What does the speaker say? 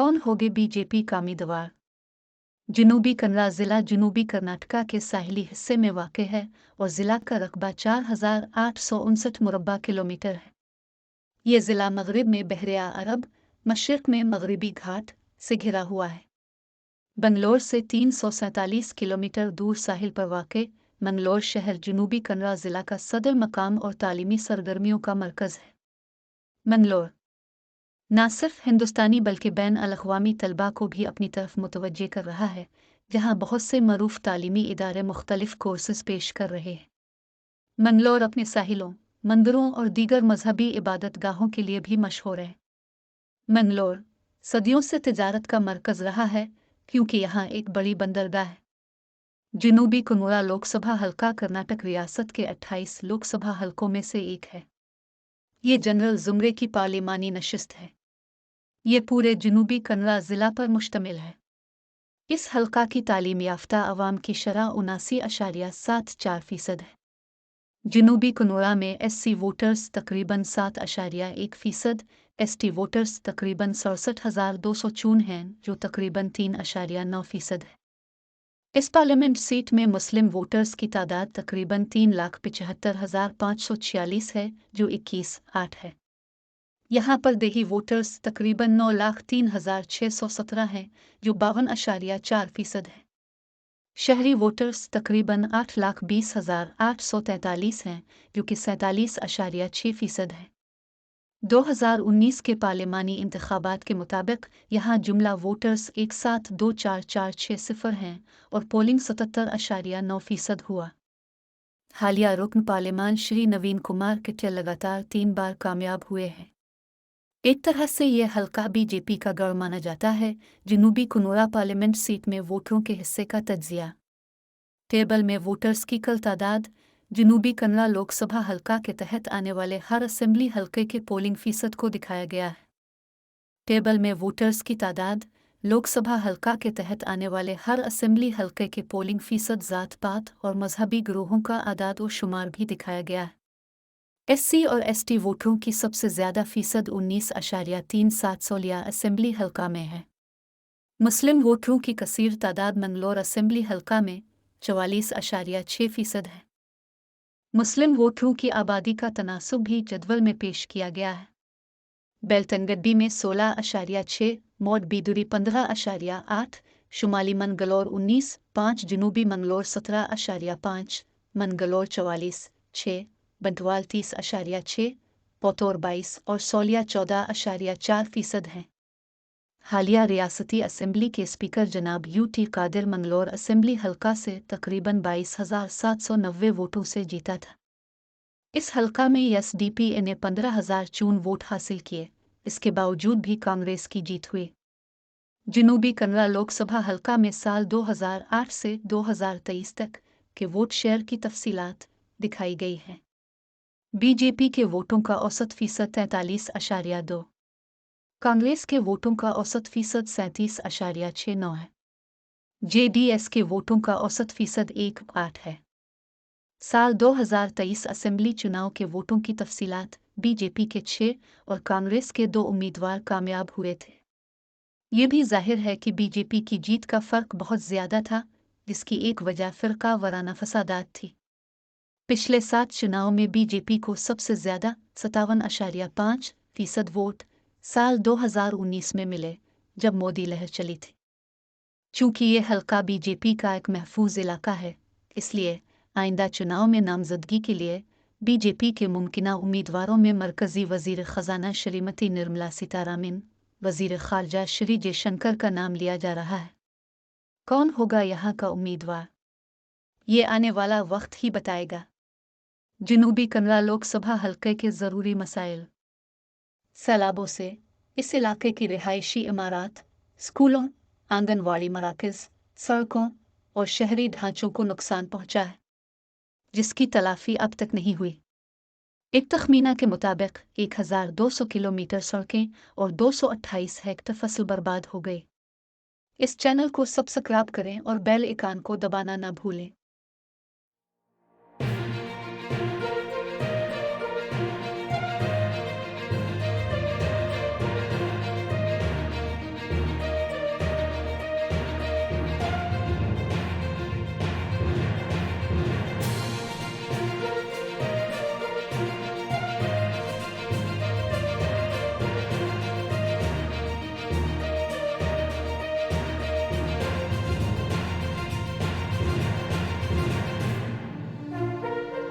कौन होगे बीजेपी का उम्मीदवार? जनूबी कन्नड़ा ज़िला जनूबी कर्नाटका के साहिली हिस्से में वाक़ है और ज़िला का रकबा 4,859 मुरब्बा किलोमीटर है। ये ज़िला मगरिब में बहरे अरब, मशरिक़ में मगरिबी घाट से घिरा हुआ है। बंगलौर से 347 किलोमीटर दूर साहिल पर वाक़ मंगलौर शहर जनूबी कन्नड़ा ज़िला का सदर मकाम और तालीमी सरगर्मियों का मरकज़ है। मंगलौर न सिर्फ हिंदुस्तानी बल्कि बैन अल-अक़वामी तलबा को भी अपनी तरफ मुतवज्जे कर रहा है, जहाँ बहुत से मरूफ तालीमी इदारे मुख्तलिफ कोर्सेज पेश कर रहे हैं। मंगलौर अपने साहिलों, मंदिरों और दीगर मजहबी इबादतगाहों के लिए भी मशहूर है। मंगलौर सदियों से तिजारत का मरकज़ रहा है क्योंकि यहाँ एक बड़ी बंदरगाह है। जनूबी कन्नड़ा लोकसभा हल्का कर्नाटक रियासत के 28 लोकसभा हलकों में से एक है। ये जनरल ज़ुमरे की पार्लिमानी नशिस्त है। ये पूरे जनूबी कन्नड़ा ज़िला पर मुश्तमिल है। इस हल्का की तालीम याफ्ता अवाम की शरह 79.74% है। जनूबी कन्नड़ा में SC वोटर्स तकरीबन 7.1%, ST वोटर्स तकरीबन 67,254 हैं, जो तकरीबन 3.9% है। इस पार्लियामेंट सीट में मुस्लिम वोटर्स की तादाद तकरीबन 3,75,546 है, जो 21.8 है। यहाँ पर देही वोटर्स तकरीबन 9,03,617 हैं, जो 52.4% है। शहरी वोटर्स तकरीबन 8,20,843 हैं, जो कि 47.6% है। 2019 के पार्लिमानी इंतखाबात के मुताबिक यहाँ जुमला वोटर्स 1,72,4,460 हैं और पोलिंग 77.9% हुआ। हालिया रुकन पार्लिमान श्री नवीन कुमार किट्टिया लगातार 3 बार कामयाब हुए हैं। एक तरह से यह हल्का बीजेपी का गढ़ माना जाता है। जनूबी कन्नड़ा पार्लियामेंट सीट में वोटरों के हिस्से का तज्जिया। टेबल में वोटर्स की कुल तादाद जनूबी कन्नड़ा लोकसभा हल्का के तहत आने वाले हर असेंबली हल्के के पोलिंग फीसद को दिखाया गया है। टेबल में वोटर्स की तादाद लोकसभा हल्का के तहत आने वाले हर असेंबली हल्के के पोलिंग फीसद ज़ात पात और मजहबी ग्रोहों का आदाद व शुमार भी दिखाया गया है। SC और ST वोटरों की सबसे ज़्यादा फीसद 19.37 असेंबली हल्का में है। मुस्लिम वोटरों की कसीर तादाद मंगलौर असेंबली हल्का में 44.6% है। मुस्लिम वोटरों की आबादी का तनासुब भी जदवल में पेश किया गया है। बेलतनगड्डी में 16.6, मौड बीदुरी 15.8, शुमाली मंगलौर 19.5, जनूबी मंगलौर 17.5, मंगलौर 44.6, बंटवाल 30.6, पोतौर 22 और सौलिया 14.4% हैं। हालिया रियासती असेंबली के स्पीकर जनाब UT कादिर मंगलौर असेंबली हल्का से तकरीबन 22,790 वोटों से जीता था। इस हल्का में SDP ने 15,004 वोट हासिल किए। इसके बावजूद भी कांग्रेस की जीत हुई। जनूबी कन्नड़ा लोकसभा हल्का में साल 2008 से 2023 तक के वोट शेयर की तफसीलात दिखाई गई हैं। बीजेपी के वोटों का औसत फीसद 43.2, कांग्रेस के वोटों का औसत फीसद 37.69 है। JDS के वोटों का औसत फीसद 1.8 है। साल 2023 असेंबली चुनाव के वोटों की तफसीलात बीजेपी के 6 और कांग्रेस के 2 उम्मीदवार कामयाब हुए थे। ये भी जाहिर है कि बीजेपी की जीत का फ़र्क बहुत ज़्यादा था, जिसकी एक वजह फ़िरका वराना फसादात थी। पिछले 7 चुनाव में बीजेपी को सबसे ज़्यादा 57.5% वोट साल 2019 में मिले, जब मोदी लहर चली थी। चूँकि ये हल्का बीजेपी का एक महफूज इलाका है, इसलिए आइंदा चुनाव में नामजदगी के लिए बीजेपी के मुमकिना उम्मीदवारों में मरकज़ी वज़ीर ख़ज़ाना श्रीमती निर्मला सीतारामन, वज़ीर ख़ारजा श्री जयशंकर का नाम लिया जा रहा है। कौन होगा यहाँ का उम्मीदवार, ये आने वाला वक्त ही बताएगा। जनूबी कन्नड़ा लोकसभा हल्के के ज़रूरी मसाइल। सैलाबों से इस इलाके की रिहायशी इमारत, स्कूलों, आंगनवाड़ी मराकज़, सड़कों और शहरी ढांचों को नुकसान पहुंचा है, जिसकी तलाफी अब तक नहीं हुई। एक तखमीना के मुताबिक 1,200 किलोमीटर सड़कें और 228 हेक्टर फसल बर्बाद हो गई। इस चैनल को सब्सक्राइब करें और बेल आइकन को दबाना न भूलें।